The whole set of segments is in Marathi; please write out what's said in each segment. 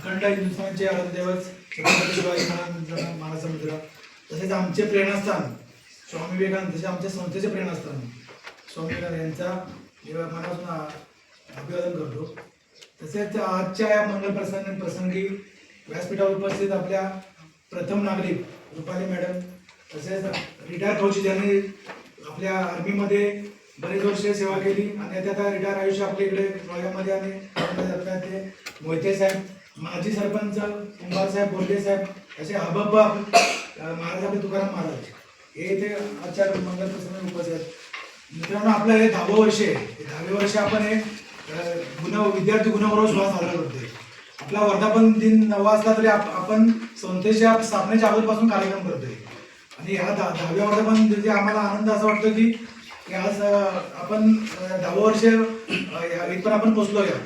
अखंड हिंदुस्थानचे आराध्यदैवत छत्रपती शिवाजी महाराज मित्र, तसेच आमचे प्रेरणास्थान स्वामी विवेकानंद, तसे आमच्या संस्थेचे प्रेरणास्थान स्वामी विवेकानंद यांचा मनापासून अभिवादन करतो. तसेच आजच्या या मंगल प्रसंगी व्यासपीठावर उपस्थित आपल्या प्रथम नागरिक रुपाली मॅडम, तसेच रिटायर फौजी ज्यांनी आपल्या आर्मीमध्ये बरेच वर्ष सेवा केली आणि आता रिटायर आयुष्य आपल्या इकडे नोव्यामध्ये आणि ते मोहिते साहेब, माजी सरपंच कुंभार साहेब, बोर्डे साहेब असे हबब महाराज आपले तुकाराम महाराज हे इथे आजच्या मंगल प्रसंगी उपस्थित आहेत. मित्रांनो, आपलं हे 10वं वर्ष आहे. 10वे वर्ष आपण हे विद्यार्थी गुणगौरव सोहळा साजरा करतोय. आपला वर्धापन दिन 9वा असला तरी आपण संस्थेच्या स्थापनेच्या अगोदरपासून कार्यक्रम करतोय. आणि ह्या 10व्या वर्धापन दिनाचा आम्हाला आनंद असा वाटतो की आज आपण 10वं वर्ष इथपर्यंत आपण पोचलो या.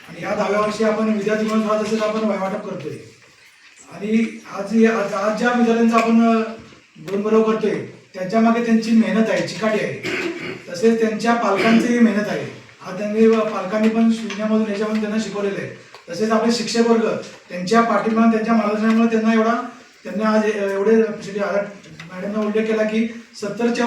आणि ह्या 10व्या वर्षी आपण विद्यार्थी गुणगौरव सोहळा तसेच आपण वाटप करतोय. आणि आज ज्या विद्यार्थ्यांचा आपण गुणगौरव करतोय त्याच्या मागे त्यांची मेहनत आहे, चिकाटी आहे. तसेच त्यांच्या पालकांचीही मेहनत आहे. आज त्यांनी पालकांनी पण शून्यामधून याच्यामधून त्यांना शिकवलेलं आहे. तसेच आपले शिक्षक वर्ग त्यांच्या पाठिंबा त्यांच्या मार्गदर्शनामुळे त्यांना आज एवढे मॅडमने उल्लेख केला की 70%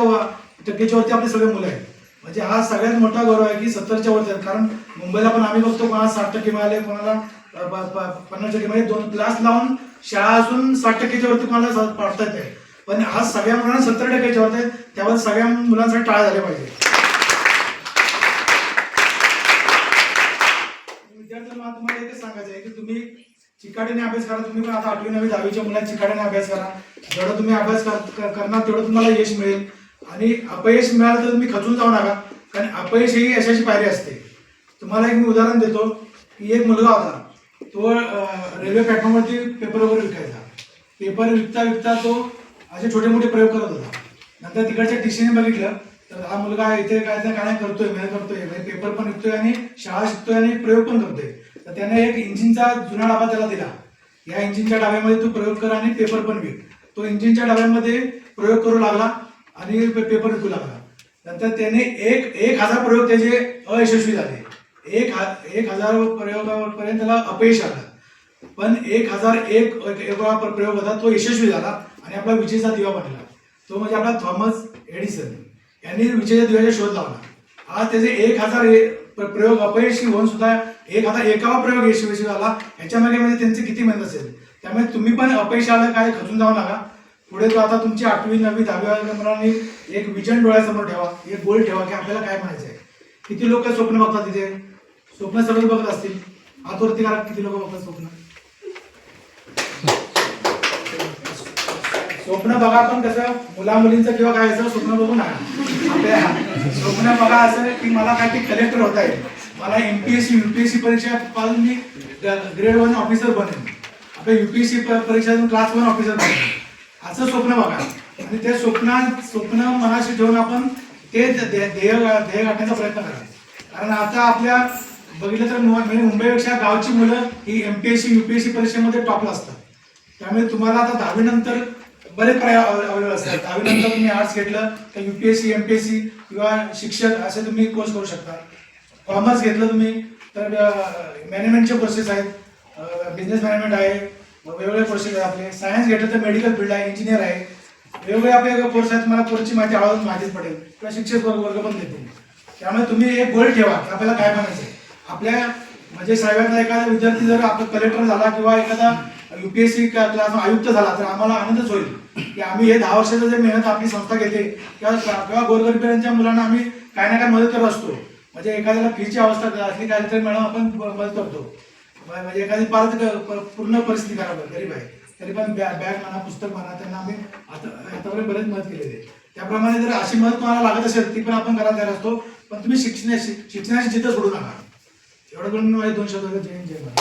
वरती आपले सगळे मुलं आहेत. म्हणजे हा सगळ्यात मोठा गौरव आहे की 70% वरती आहेत. कारण मुंबईला पण आम्ही बघतो कोणाला 60% मिळाले, कोणाला 50% म्हणजे 2 क्लास लावून शाळा असून 60% वरती कोणाला पाडता येते. पण आज सगळ्या मुलांना 70% वरती आहेत. त्यावर सगळ्या मुलांसाठी टाळ्या झाल्या पाहिजे. विद्यार्थ्यांना तुम्हाला एकच सांगायचं आहे की तुम्ही चिकाटीने अभ्यास करा. तुम्ही पण आता 8वी 9वी 10वीच्या मुलांना चिकाटीने अभ्यास करा. जेवढं तुम्ही अभ्यास करणार तेवढं तुम्हाला यश मिळेल. आणि अपयश मिळालं तर तुम्ही खचून जाऊ नका, कारण अपयश ही यशाची पायरी असते. तुम्हाला एक मी उदाहरण देतो की एक मुलगा होता, तो रेल्वे प्लॅटफॉर्मवरती पेपर वगैरे विकायचा. पेपर विकता विकता तो असे छोटे मोठे प्रयोग करत होता. नंतर तिकडच्या टीसीने बघितलं तर हा मुलगा इथे काय काय करतोय, मेहनत करतोय, पेपर पण विकतोय आणि शाळा शिकतोय आणि प्रयोग पण करतोय. तर त्याने एक इंजिनचा जुना डबा त्याला दिला. या इंजिनच्या डब्यामध्ये तू प्रयोग कर आणि पेपर पण विक. तो इंजिनच्या डब्यामध्ये प्रयोग करू लागला आणि पेपर विकू लागला. नंतर त्याने 1000 प्रयोग त्याचे अयशस्वी झाले. 1000 प्रयोगापर्यंत त्याला अपयश आलं. पण 1001 प्रयोग होता तो यशस्वी झाला आणि आपला विजेचा दिवा बनला. तो म्हणजे आपला थॉमस एडिसन यांनी विजेच्या दिव्याचा शोध लावला. आज त्याचे 1000 प्रयोग अपयशी होऊन सुद्धा 1001वा प्रयोग यशस्वी झाला. याच्यामध्ये म्हणजे त्यांची किती मेहनत असेल. त्यामुळे तुम्ही पण अपयश आलं काय खचून जाऊ नका. पुढे तो आता तुमची 8वी 9वी 10वी मुलांनी एक विजन डोळ्यासमोर ठेवा, एक गोल ठेवा की आपल्याला काय म्हणायचं आहे. किती लोक स्वप्न बघतात, तिथे स्वप्न सर्व बघत असतील. हातवरती करा, किती लोक बघतात स्वप्न. स्वप्न बघा, पण कसं मुला मुलींचं किंवा काय स्वप्न बघू नका. आपल्या स्वप्न बघा असं की मला काय ते कलेक्टर होता येईल, मला MPSC UPSC परीक्षा पासून मी ग्रेड 1 ऑफिसर बनेन, आपल्या UPSC परीक्षेतून क्लास 1 ऑफिसर बनेन, असं स्वप्न बघा. आणि ते स्वप्न मनाशी ठेवून आपण ते ध्येय गाठण्याचा प्रयत्न करा. कारण आता आपल्या बघितलं तर मुंबईपेक्षा गावची मुलं ही MPSC UPSC परीक्षेमध्ये टॉपला असतात. त्यामुळे तुम्हाला आता 10वी नंतर बरेच पर्याय अवेलेबल असतात. 10वी नंतर तुम्ही आर्ट्स घेतलं तर UPSC MPSC किंवा शिक्षक असे तुम्ही कोर्स करू शकता. कॉमर्स घेतलं तुम्ही तर मॅनेजमेंटचे कोर्सेस आहेत, बिझनेस मॅनेजमेंट आहे, वेगवेगळे कोर्सेस आहेत आपले. सायन्स घेतलं तर मेडिकल फील्ड आहे, इंजिनियर आहे, वेगवेगळे आपले कोर्स आहेत. मला कोर्सची माहिती हळूहळू माहितीच पडेल किंवा शिक्षक वर्ग पण देतील. त्यामुळे तुम्ही एक गोल ठेवा की आपल्याला काय बनायचं आहे. आपल्या म्हणजे साहेबांचा एखादा विद्यार्थी जर आपला कलेक्टर झाला किंवा एखादा UPSC क्लास आयुक्त झाला तर आम्हाला आनंदच होईल की आम्ही हे 10 वर्षाचं जे मेहनत आपली संस्था घेते किंवा गोरगरिबांच्या मुलांना आम्ही काय ना काय मदत करत असतो. म्हणजे एखाद्याला फीची अवस्था असली काय तर मॅडम आपण मदत करतो. म्हणजे एखादी पूर्ण परिस्थिती खराब आहे, गरीब आहे, तरी पण बॅग म्हणा, पुस्तक म्हणा, त्यांना आम्ही आतापर्यंत बरेच मदत केलेली आहे. त्याप्रमाणे जर अशी मदत तुम्हाला लागत असेल ती पण आपण करायला तयार असतो. पण तुम्ही शिक्षणाची जिद्द सोडू नका. एवढं करून माझे 2 शब्द जय हिंद जय भारत.